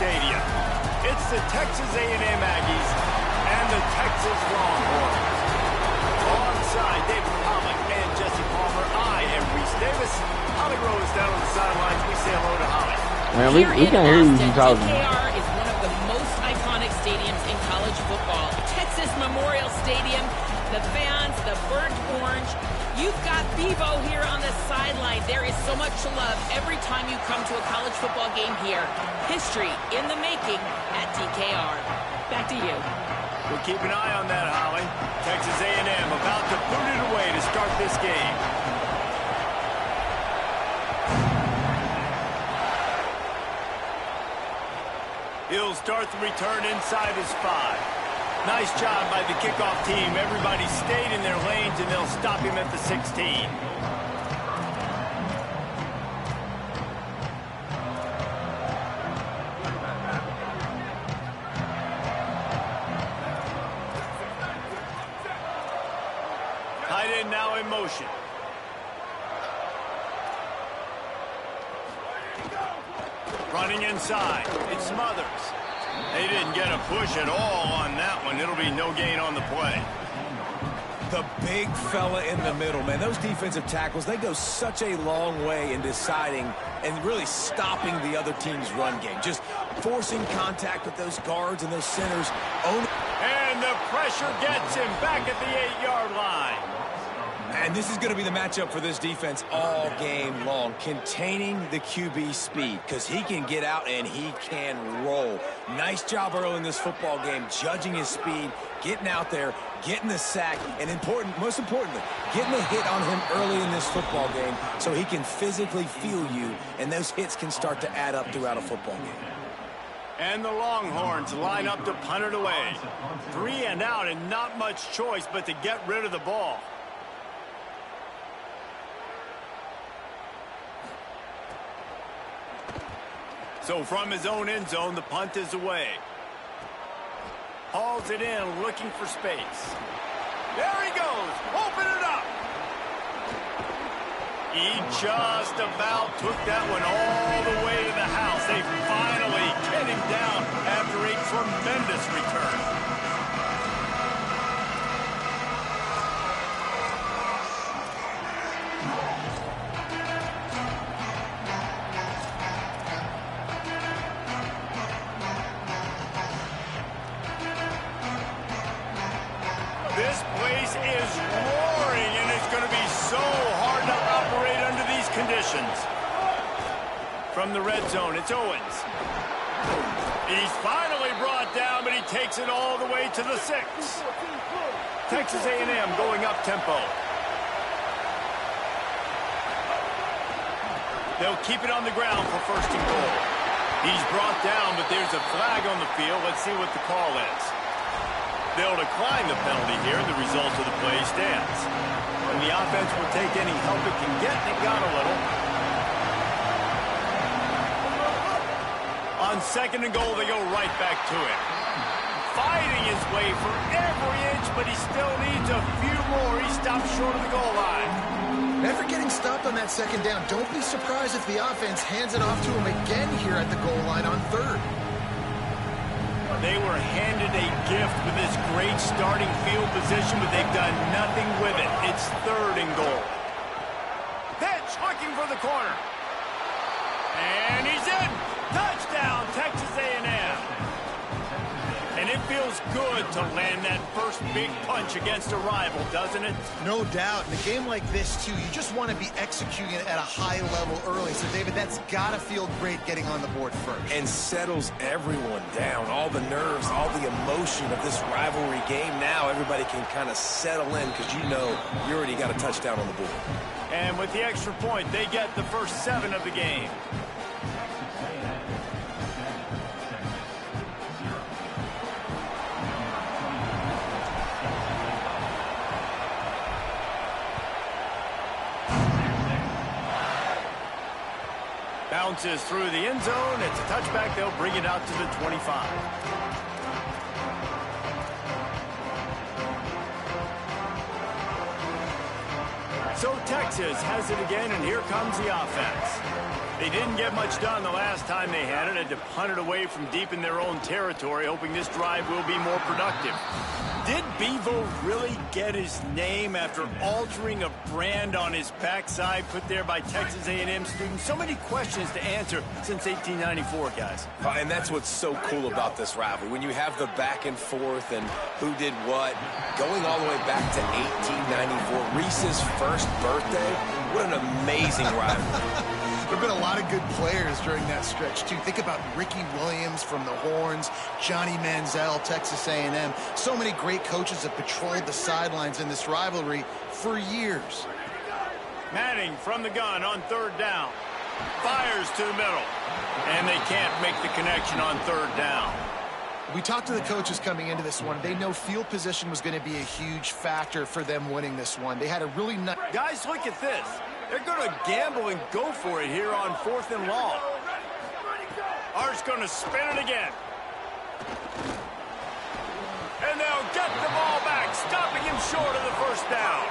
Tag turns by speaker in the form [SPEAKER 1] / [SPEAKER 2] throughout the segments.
[SPEAKER 1] stadium. It's the Texas A&M Aggies and the Texas Longhorns. Alongside David Pollock and Jesse Palmer, I am Reese Davis. Holly Rose down on the sidelines. We say hello to Holly.
[SPEAKER 2] Man, we can't hear you talking.
[SPEAKER 3] DKR is one of the most iconic stadiums in college football. Texas Memorial Stadium, the fans, the burnt orange. You've got Bevo here on the sideline. There is so much to love every time you come to a college football game here. History in the making at DKR. Back to you.
[SPEAKER 1] We'll keep an eye on that, Holly. Texas A&M about to boot it away to start this game. He'll start the return inside his 5. Nice job by the kickoff team. Everybody stayed in their lanes, and they'll stop him at the 16. Tight end now in motion. Running inside. It's Smothers. They didn't get a push at all on that one. It'll be no gain on the play.
[SPEAKER 4] The big fella in the middle, man. Those defensive tackles, they go such a long way in deciding and really stopping the other team's run game. Just forcing contact with those guards and those centers.
[SPEAKER 1] And the pressure gets him back at the 8-yard line.
[SPEAKER 4] And this is going to be the matchup for this defense all game long. Containing the QB speed, because he can get out and he can roll. Nice job early in this football game, judging his speed, getting out there, getting the sack, and most importantly, getting a hit on him early in this football game so he can physically feel you, and those hits can start to add up throughout a football game.
[SPEAKER 1] And the Longhorns line up to punt it away. 3 and out, and not much choice but to get rid of the ball. So from his own end zone, the punt is away. Hauls it in, looking for space. There he goes. Open it up. He just about took that one all the way to the house. They finally get him down after a tremendous return. This place is roaring, and it's going to be so hard to operate under these conditions. From the red zone, it's Owens. He's finally brought down, but he takes it all the way to the 6. Texas A&M going up tempo. They'll keep it on the ground for 1st and goal. He's brought down, but there's a flag on the field. Let's see what the call is. They'll decline the penalty here, and the result of the play stands. And the offense will take any help it can get, and it got a little. On 2nd and goal, they go right back to it. Fighting his way for every inch, but he still needs a few more. He stops short of the goal line.
[SPEAKER 5] After getting stopped on that 2nd down, don't be surprised if the offense hands it off to him again here at the goal line on 3rd.
[SPEAKER 1] They were handed a gift with this great starting field position, but they've done nothing with it. It's 3rd and goal. Pitch looking for the corner. And he's in. Touchdown, Texas A&M. And it feels good to land that first big punch against a rival, doesn't it?
[SPEAKER 5] No doubt. In a game like this, too, you just want to be executing it at a high level early. So, David, that's got to feel great getting on the board first.
[SPEAKER 4] And settles everyone down. All the nerves, all the emotion of this rivalry game. Now everybody can kind of settle in because you know you already got a touchdown on the board.
[SPEAKER 1] And with the extra point, they get the first 7 of the game. Bounces through the end zone. It's a touchback. They'll bring it out to the 25. So Texas has it again, and here comes the offense. They didn't get much done the last time they had it. Had to punt it away from deep in their own territory, hoping this drive will be more productive. Did Bevo really get his name after altering a brand on his backside put there by Texas A&M students? So many questions to answer since 1894, guys.
[SPEAKER 4] And that's what's so cool about this rivalry. When you have the back and forth and who did what, going all the way back to 1894, Reese's first birthday, what an amazing rivalry.
[SPEAKER 5] There have been a lot of good players during that stretch, too. Think about Ricky Williams from the Horns, Johnny Manziel, Texas A&M. So many great coaches have patrolled the sidelines in this rivalry for years.
[SPEAKER 1] Manning from the gun on third down. Fires to the middle. And they can't make the connection on third down.
[SPEAKER 5] We talked to the coaches coming into this one. They know field position was going to be a huge factor for them winning this one. They had a really nice...
[SPEAKER 1] Guys, look at this. They're going to gamble and go for it here on 4th and long. Art's going to spin it again. And they'll get the ball back, stopping him short of the first down.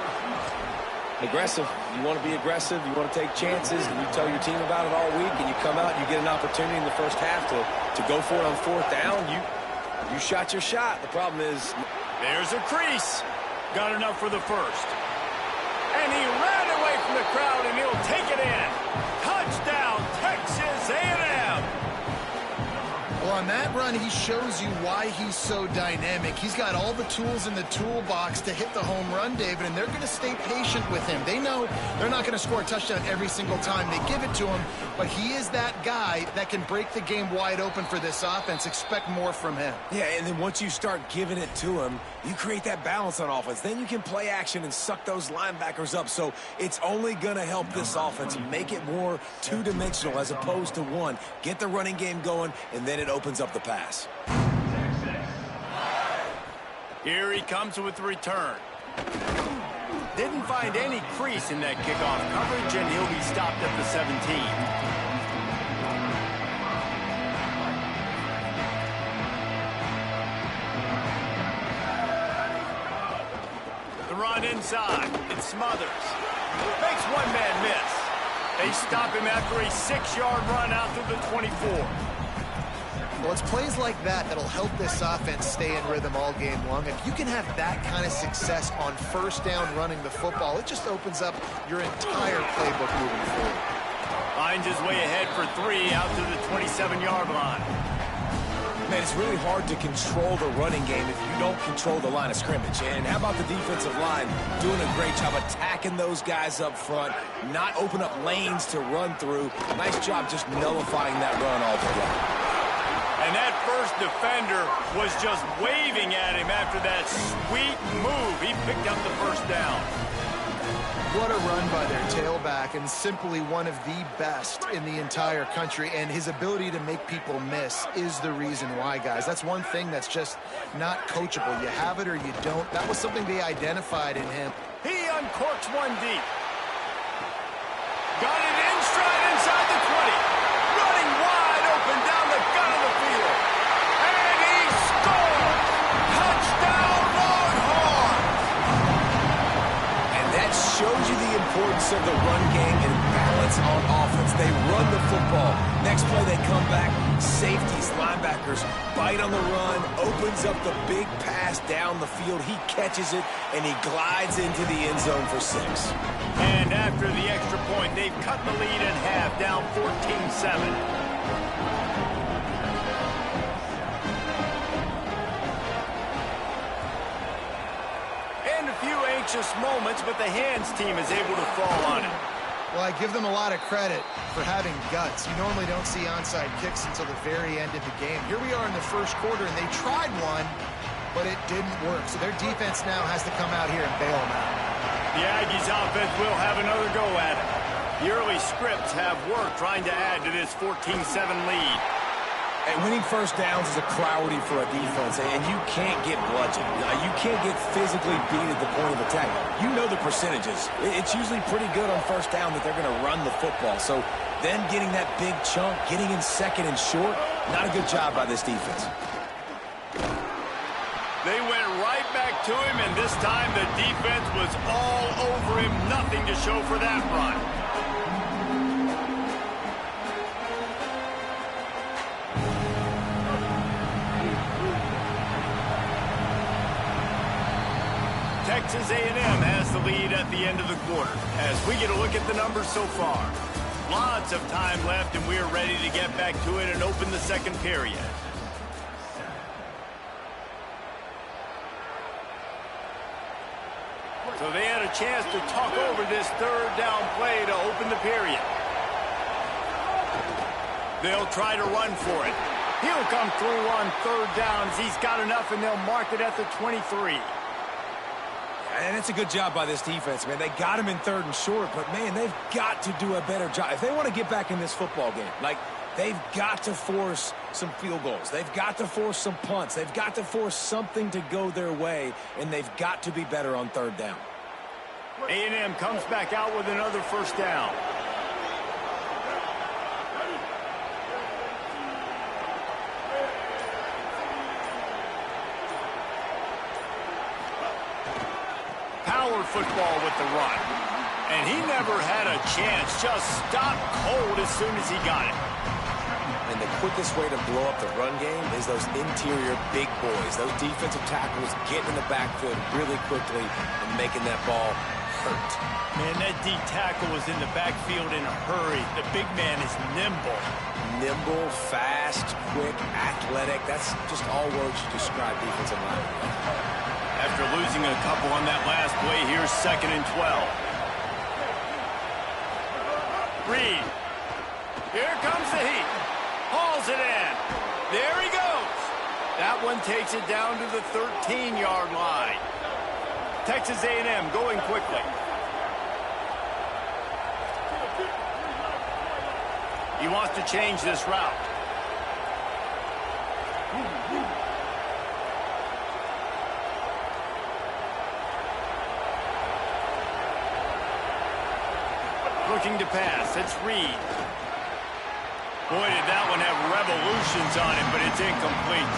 [SPEAKER 4] Aggressive. You want to be aggressive. You want to take chances. And you tell your team about it all week, and you come out and you get an opportunity in the first half to go for it on 4th down. You shot your shot. The problem is...
[SPEAKER 1] There's a crease. Got enough for the first. And he ran away from the crowd, and he'll take it in. Touchdown, Texas A&M.
[SPEAKER 5] Well, on that run, he shows you why he's so dynamic. He's got all the tools in the toolbox to hit the home run, David, and they're going to stay patient with him. They know they're not going to score a touchdown every single time they give it to him, but he is that guy that can break the game wide open for this offense. Expect more from him.
[SPEAKER 4] Yeah, and then once you start giving it to him, you create that balance on offense. Then you can play action and suck those linebackers up. So it's only going to help this offense make it more two-dimensional as opposed to one. Get the running game going, and then it opens up the pass.
[SPEAKER 1] Here he comes with the return. Didn't find any crease in that kickoff coverage, and he'll be stopped at the 17. The run inside. It smothers. Makes one man miss. They stop him after a 6-yard run out through the 24.
[SPEAKER 5] Well, it's plays like that that'll help this offense stay in rhythm all game long. If you can have that kind of success on first down running the football, it just opens up your entire playbook moving forward.
[SPEAKER 1] Finds his way ahead for 3 out to the 27-yard line.
[SPEAKER 4] Man, it's really hard to control the running game if you don't control the line of scrimmage. And how about the defensive line doing a great job attacking those guys up front, not open up lanes to run through. Nice job just nullifying that run altogether.
[SPEAKER 1] And that first defender was just waving at him after that sweet move. He picked up the first down.
[SPEAKER 5] What a run by their tailback, and simply one of the best in the entire country. And his ability to make people miss is the reason why, guys. That's one thing that's just not coachable. You have it or you don't. That was something they identified in him.
[SPEAKER 1] He uncorks one deep. Got it in stride inside the 20. Running wide open down the gut of the field. And he scored! Touchdown, Longhorns!
[SPEAKER 4] And that shows you the importance of the run game and balance on offense. They run the football. Next play, they come back. Safeties, linebackers, bite on the run, opens up the big pass down the field. He catches it, and he glides into the end zone for 6.
[SPEAKER 1] And after the extra point, they've cut the lead in half, down 14-7. Anxious moments, but the hands team is able to fall on it.
[SPEAKER 5] Well, I give them a lot of credit for having guts. You normally don't see onside kicks until the very end of the game. Here we are in the first quarter, and they tried one, but it didn't work. So their defense now has to come out here and bail them out.
[SPEAKER 1] The Aggies offense will have another go at it. The early scripts have worked trying to add to this 14-7 lead.
[SPEAKER 4] And winning first downs is a priority for a defense, and you can't get bludgeoned. You can't get physically beat at the point of attack. You know the percentages. It's usually pretty good on first down that they're going to run the football. So then getting that big chunk, getting in second and short, not a good job by this defense.
[SPEAKER 1] They went right back to him, and this time the defense was all over him. Nothing to show for that run. Texas A&M has the lead at the end of the quarter as we get a look at the numbers so far. Lots of time left, and we're ready to get back to it and open the second period. So they had a chance to talk over this third down play to open the period. They'll try to run for it. He'll come through on third downs. He's got enough, and they'll mark it at the 23.
[SPEAKER 4] And it's a good job by this defense, man. They got him in third and short, but, man, they've got to do a better job. If they want to get back in this football game, like, they've got to force some field goals. They've got to force some punts. They've got to force something to go their way, and they've got to be better on third down.
[SPEAKER 1] A&M comes back out with another first down. Power football with the run. And he never had a chance. Just stopped cold as soon as he got it.
[SPEAKER 4] And the quickest way to blow up the run game is those interior big boys. Those defensive tackles getting in the backfield really quickly and making that ball hurt.
[SPEAKER 1] Man, that D tackle was in the backfield in a hurry. The big man is nimble.
[SPEAKER 4] Nimble, fast, quick, athletic. That's just all words to describe defensive line.
[SPEAKER 1] After losing a couple on that last play, here's 2nd and 12. Reed. Here comes the heat. Hauls it in. There he goes. That one takes it down to the 13-yard line. Texas A&M going quickly. He wants to change this route. Looking to pass. It's Reed. Boy, did that one have revolutions on it, but it's incomplete.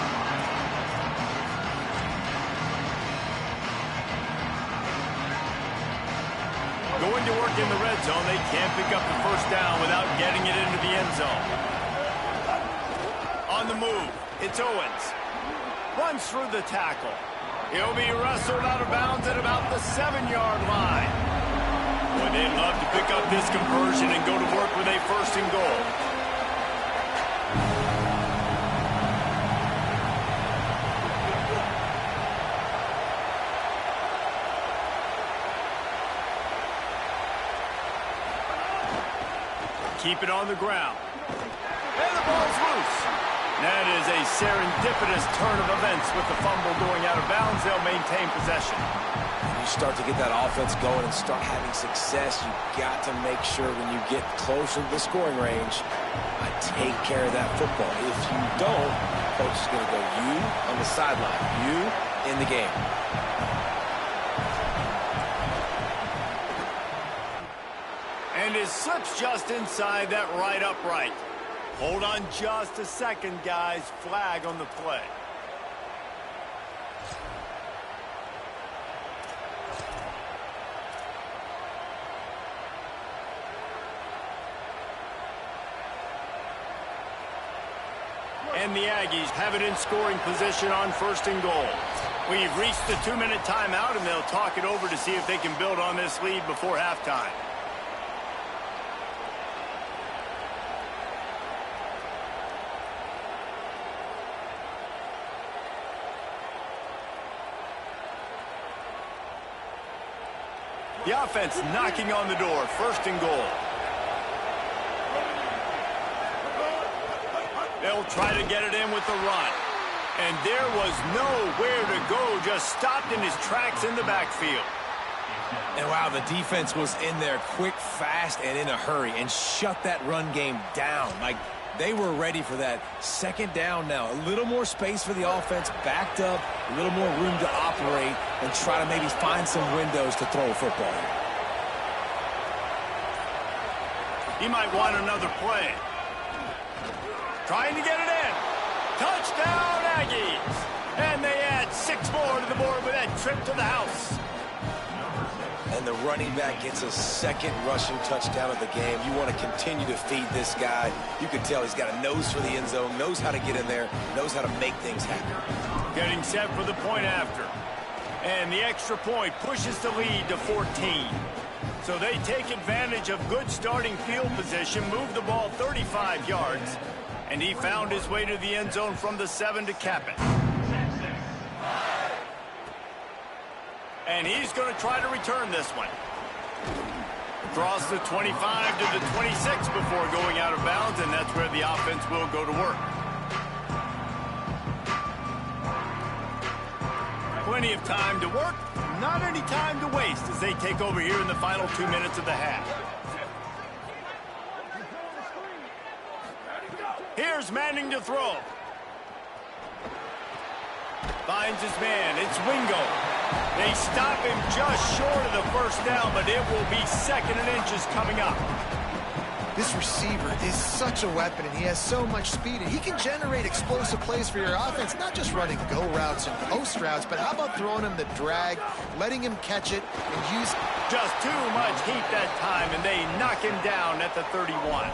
[SPEAKER 1] Going to work in the red zone. They can't pick up the first down without getting it into the end zone. On the move, it's Owens. Runs through the tackle. He'll be wrestled out of bounds at about the 7-yard line. Boy, they'd love to pick up this conversion and go to work with a 1st and goal. Keep it on the ground. And the ball's loose. That is a serendipitous turn of events with the fumble going out of bounds. They'll maintain possession.
[SPEAKER 4] When you start to get that offense going and start having success, you got to make sure when you get closer to the scoring range, take care of that football. If you don't, coach is going to go you on the sideline, you in the game.
[SPEAKER 1] And it slips just inside that right upright. Hold on just a second, guys. Flag on the play. And the Aggies have it in scoring position on 1st and goal. We've reached the 2-minute timeout, and they'll talk it over to see if they can build on this lead before halftime. The offense knocking on the door. 1st and goal. They'll try to get it in with the run. And there was nowhere to go. Just stopped in his tracks in the backfield.
[SPEAKER 4] And wow, the defense was in there quick, fast, and in a hurry and shut that run game down. Like, they were ready for that 2nd down now. A little more space for the offense, backed up, a little more room to operate and try to maybe find some windows to throw a football in.
[SPEAKER 1] He might want another play. Trying to get it in. Touchdown, Aggies. And they add 6 more to the board with that trip to the house.
[SPEAKER 4] And the running back gets a 2nd rushing touchdown of the game. You want to continue to feed this guy. You can tell he's got a nose for the end zone, knows how to get in there, knows how to make things happen.
[SPEAKER 1] Getting set for the point after. And the extra point pushes the lead to 14. So they take advantage of good starting field position, move the ball 35 yards, and he found his way to the end zone from the 7 to cap it. And he's going to try to return this one. Across the 25 to the 26 before going out of bounds, and that's where the offense will go to work. Plenty of time to work, not any time to waste as they take over here in the final 2 minutes of the half. Here's Manning to throw. Finds his man. It's Wingo. They stop him just short of the first down, but it will be 2nd and inches coming up.
[SPEAKER 5] This receiver is such a weapon, and he has so much speed, and he can generate explosive plays for your offense, not just running go routes and post routes, but how about throwing him the drag, letting him catch it, and use
[SPEAKER 1] just too much heat that time, and they knock him down at the 31.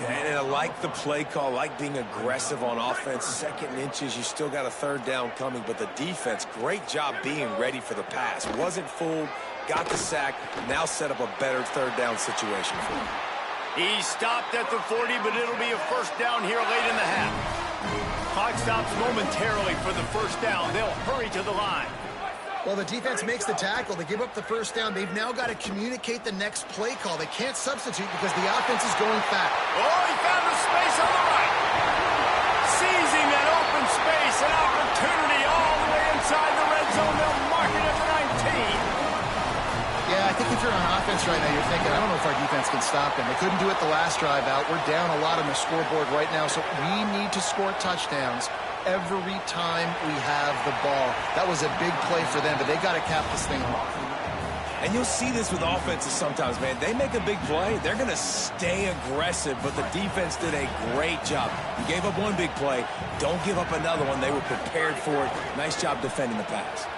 [SPEAKER 4] And I like the play call, like being aggressive on offense. 2nd and inches, you still got a 3rd down coming, but the defense, great job being ready for the pass. Wasn't fooled, got the sack, now set up a better 3rd down situation for him.
[SPEAKER 1] He stopped at the 40, but it'll be a 1st down here late in the half. Clock stops momentarily for the 1st down. They'll hurry to the line.
[SPEAKER 5] Well, the defense makes the tackle. They give up the 1st down. They've now got to communicate the next play call. They can't substitute because the offense is going fast.
[SPEAKER 1] Oh, he found the space on the right. Seizing that open space, an opportunity all the way inside the red zone. They'll mark it at the 19.
[SPEAKER 5] Yeah, I think if you're on offense right now, you're thinking, I don't know if our defense can stop them. They couldn't do it the last drive out. We're down a lot on the scoreboard right now, so we need to score touchdowns every time we have the ball. That was a big play for them, but they got to cap this thing off.
[SPEAKER 4] And you'll see this with offenses sometimes, man. They make a big play, they're going to stay aggressive, but the defense did a great job. You gave up one big play, don't give up another one. They were prepared for it. Nice job defending the pass.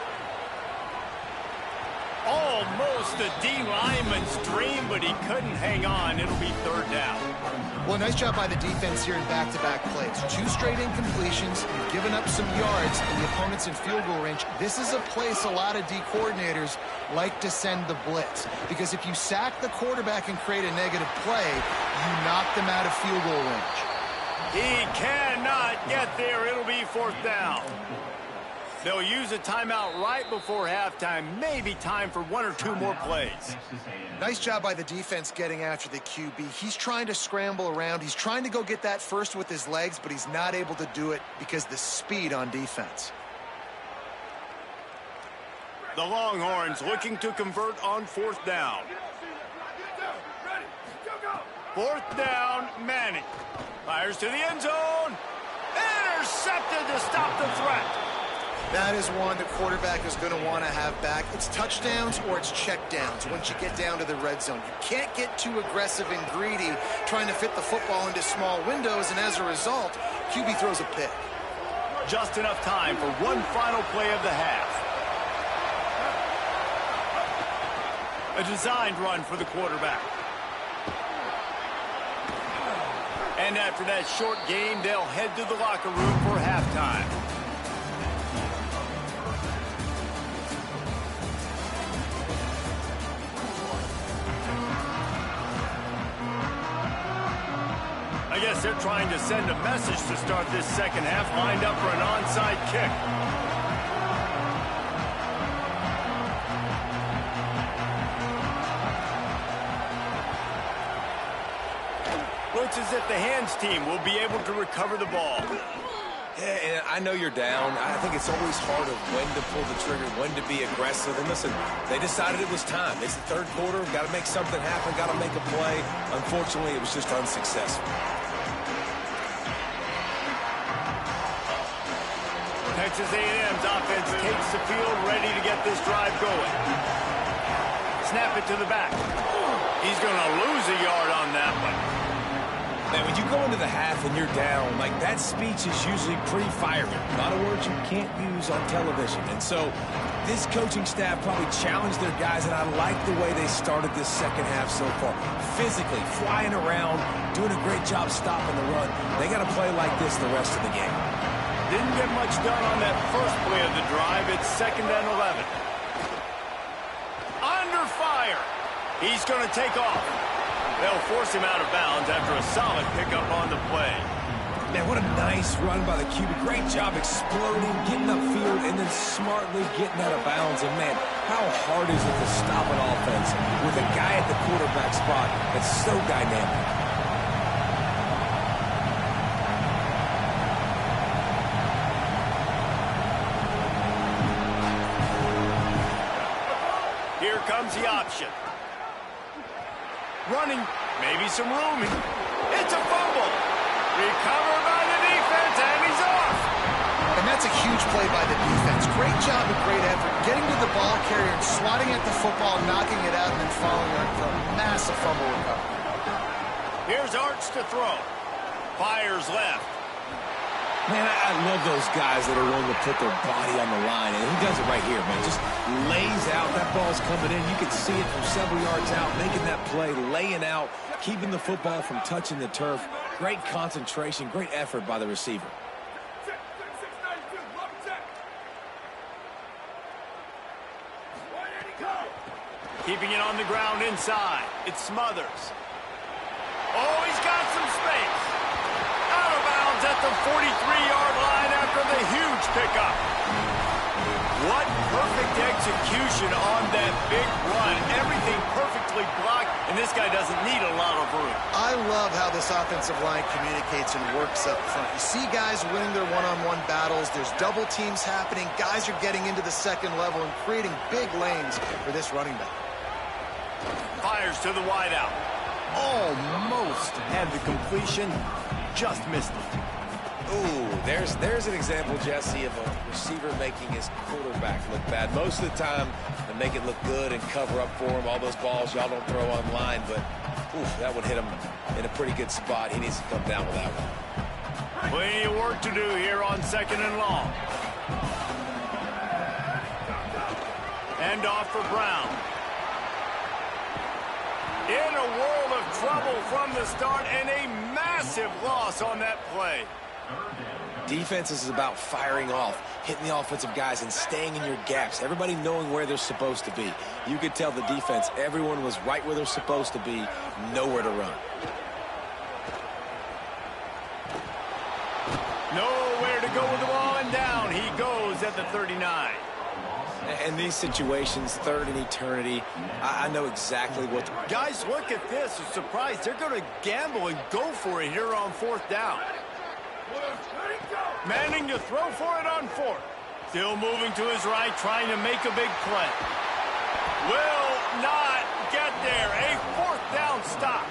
[SPEAKER 1] Almost a D lineman's dream, but he couldn't hang on. It'll be 3rd down.
[SPEAKER 5] Well, nice job by the defense here in back-to-back plays. 2 straight incompletions. You've given up some yards, and the opponent's in field goal range. This is a place a lot of D coordinators like to send the blitz, because if you sack the quarterback and create a negative play, you knock them out of field goal range.
[SPEAKER 1] He cannot get there. It'll be 4th down. They'll use a timeout right before halftime. Maybe time for 1 or 2 more plays.
[SPEAKER 5] Nice job by the defense getting after the QB. He's trying to scramble around. He's trying to go get that first with his legs, but he's not able to do it because of the speed on defense.
[SPEAKER 1] The Longhorns looking to convert on 4th down. 4th down, Manning. Fires to the end zone. Intercepted to stop the threat.
[SPEAKER 5] That is one the quarterback is going to want to have back. It's touchdowns or it's checkdowns once you get down to the red zone. You can't get too aggressive and greedy trying to fit the football into small windows, and as a result, QB throws a pick.
[SPEAKER 1] Just enough time for one final play of the half. A designed run for the quarterback. And after that short game, they'll head to the locker room for halftime. I guess they're trying to send a message to start this 2nd half, lined up for an onside kick. Looks as if the hands team will be able to recover the ball.
[SPEAKER 4] Yeah, and I know you're down. I think it's always hard of when to pull the trigger, when to be aggressive. And listen, they decided it was time. It's the 3rd quarter. Got to make something happen. Got to make a play. Unfortunately, it was just unsuccessful.
[SPEAKER 1] Texas A&M's offense takes the field, ready to get this drive going. Snap it to the back. He's going to lose a yard on that one.
[SPEAKER 4] Man, when you go into the half and you're down, like, that speech is usually pretty fiery. A lot of words you can't use on television. And so this coaching staff probably challenged their guys, and I like the way they started this 2nd half so far. Physically, flying around, doing a great job stopping the run. They got to play like this the rest of the game.
[SPEAKER 1] Didn't get much done on that first play of the drive. It's 2nd and 11. Under fire. He's going to take off. They'll force him out of bounds after a solid pickup on the play.
[SPEAKER 4] Man, what a nice run by the QB. Great job exploding, getting upfield, and then smartly getting out of bounds. And, man, how hard is it to stop an offense with a guy at the quarterback spot that's so dynamic?
[SPEAKER 1] Here comes the option. Running, maybe some room. It's a fumble. Recovered by the defense, and he's off.
[SPEAKER 5] And that's a huge play by the defense. Great job and great effort. Getting to the ball carrier and swatting at the football, knocking it out, and then following up for a massive fumble recovery.
[SPEAKER 1] Here's Arch to throw. Fires left.
[SPEAKER 4] Man, I love those guys that are willing to put their body on the line, and he does it right here, man. Just lays out. That ball's coming in. You can see it from several yards out, making that play, laying out, keeping the football from touching the turf. Great concentration, great effort by the receiver.
[SPEAKER 1] Keeping it on the ground inside. It Smothers. Oh, he's got some space. Out of bounds at the 43-yard line after the huge pickup. What perfect execution on that big run. Everything perfectly blocked, and this guy doesn't need a lot of room.
[SPEAKER 5] I love how this offensive line communicates and works up front. You see guys winning their one-on-one battles. There's double teams happening. Guys are getting into the second level and creating big lanes for this running back.
[SPEAKER 1] Fires to the wideout. Almost had the completion. Just missed it.
[SPEAKER 4] Ooh, there's an example, Jesse, of a receiver making his quarterback look bad. Most of the time, they make it look good and cover up for him. All those balls y'all don't throw online, but oof, that would hit him in a pretty good spot. He needs to come down with that one.
[SPEAKER 1] Plenty of work to do here on 2nd and long. Hand off for Brown. In a world of trouble from the start, and a massive loss on that play.
[SPEAKER 4] Defense is about firing off, hitting the offensive guys, and staying in your gaps. Everybody knowing where they're supposed to be. You could tell the defense, everyone was right where they're supposed to be, nowhere to run.
[SPEAKER 1] Nowhere to go with the ball, and down he goes at the 39.
[SPEAKER 4] In these situations, 3rd and eternity, I know exactly what...
[SPEAKER 1] Guys, look at this. I'm surprised they're going to gamble and go for it here on 4th down. Manning to throw for it on 4th. Still moving to his right, trying to make a big play. Will not get there. A 4th down stop.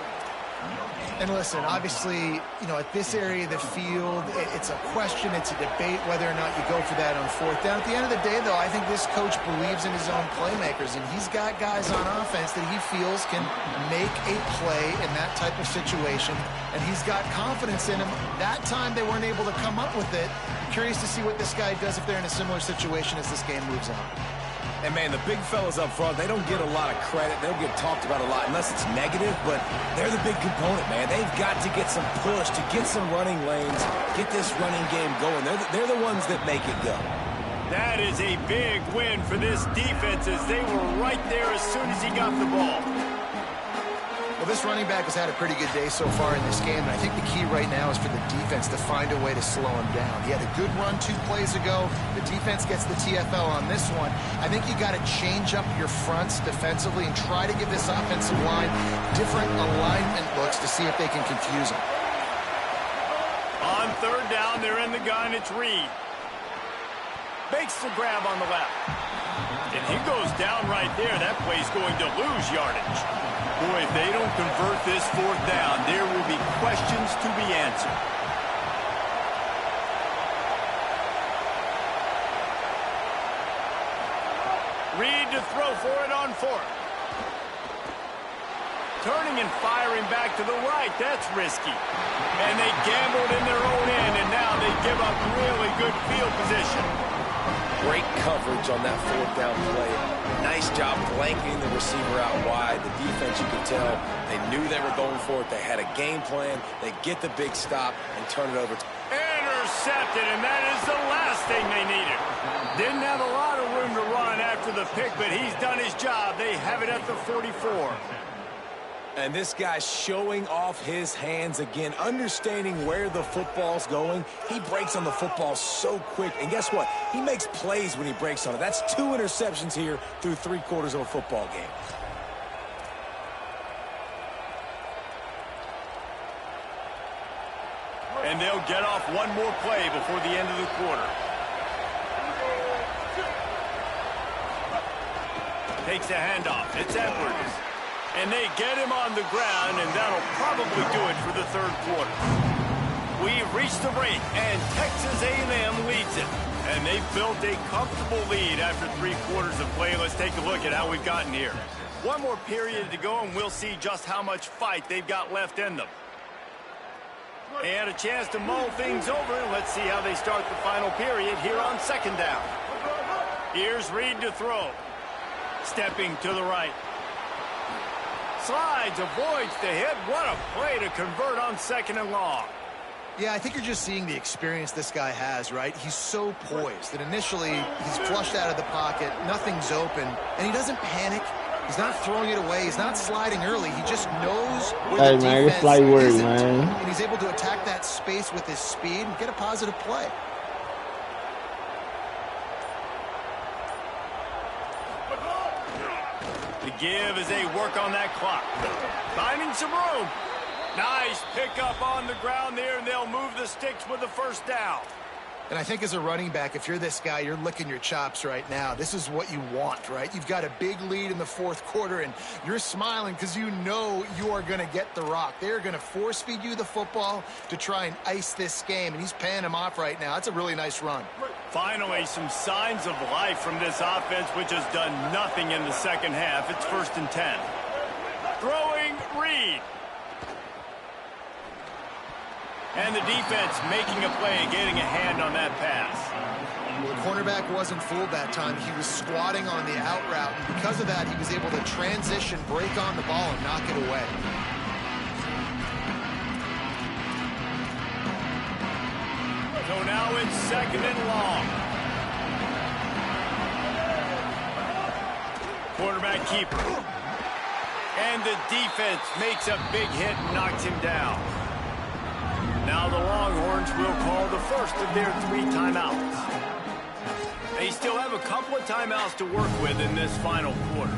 [SPEAKER 5] And listen, obviously, you know, at this area of the field, it's a question, it's a debate whether or not you go for that on 4th down. At the end of the day, though, I think this coach believes in his own playmakers, and he's got guys on offense that he feels can make a play in that type of situation, and he's got confidence in him. That time, they weren't able to come up with it. Curious to see what this guy does if they're in a similar situation as this game moves on.
[SPEAKER 4] And, man, the big fellas up front, they don't get a lot of credit. They don't get talked about a lot unless it's negative, but they're the big component, man. They've got to get some push, to get some running lanes, get this running game going. They're the ones that make it go.
[SPEAKER 1] That is a big win for this defense, as they were right there as soon as he got the ball.
[SPEAKER 5] Well, this running back has had a pretty good day so far in this game, and I think the key right now is for the defense to find a way to slow him down. He had a good run 2 plays ago. The defense gets the TFL on this one. I think you got to change up your fronts defensively and try to give this offensive line different alignment looks to see if they can confuse him.
[SPEAKER 1] On 3rd down, they're in the gun. It's Reed. Makes the grab on the left. And he goes down right there. That play's going to lose yardage. Boy, if they don't convert this 4th down, there will be questions to be answered. Reed to throw for it on 4th. Turning and firing back to the right, that's risky. And they gambled in their own end, and now they give up really good field position.
[SPEAKER 4] Great coverage on that 4th down play. Nice job blanketing the receiver out wide. The defense, you could tell, they knew they were going for it. They had a game plan. They get the big stop and turn it over.
[SPEAKER 1] Intercepted! intercepted, and that is the last thing they needed. Didn't have a lot of room to run after the pick, but he's done his job. They have it at the 44.
[SPEAKER 4] And this guy's showing off his hands again, understanding where the football's going. He breaks on the football so quick. And guess what? He makes plays when he breaks on it. That's 2 interceptions here through 3/4 of a football game.
[SPEAKER 1] And they'll get off one more play before the end of the quarter. Takes a handoff. It's Edwards. And they get him on the ground, and that'll probably do it for the 3rd quarter. We've reached the break, and Texas A&M leads it. And they've built a comfortable lead after 3 quarters of play. Let's take a look at how we've gotten here. One more period to go, and we'll see just how much fight they've got left in them. They had a chance to mull things over, and let's see how they start the final period here on 2nd down. Here's Reed to throw. Stepping to the right. Slides, avoids the hit. What a play to convert on 2nd and long.
[SPEAKER 5] Yeah, I think you're just seeing the experience this guy has, right? He's so poised that initially he's flushed out of the pocket, nothing's open, and he doesn't panic. He's not throwing it away. He's not sliding early. He just knows where the defense isn't, and he's able to attack that space with his speed and get a positive play.
[SPEAKER 1] The give as they work on that clock. Finding some room. Nice pickup on the ground there, and they'll move the sticks with the 1st down.
[SPEAKER 5] And I think as a running back, if you're this guy, you're licking your chops right now. This is what you want, right? You've got a big lead in the 4th quarter, and you're smiling because you know you are going to get the rock. They're going to force feed you the football to try and ice this game, and he's paying him off right now. That's a really nice run.
[SPEAKER 1] Finally, some signs of life from this offense, which has done nothing in the 2nd half. It's 1st and 10. Throwing Reed. And the defense making a play, getting a hand on that pass.
[SPEAKER 5] Well, the cornerback wasn't fooled that time. He was squatting on the out route, and because of that, he was able to transition, break on the ball, and knock it away.
[SPEAKER 1] So now it's 2nd and long. Quarterback keeper. And the defense makes a big hit and knocks him down. Now the Longhorns will call the first of their 3 timeouts. They still have a couple of timeouts to work with in this final quarter.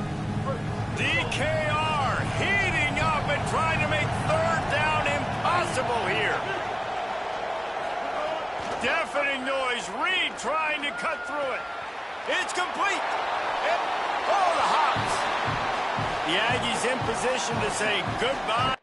[SPEAKER 1] DKR heating up and trying to make 3rd down impossible here. Deafening noise. Reed trying to cut through it. It's complete. Oh, the hops. The Aggies in position to say goodbye.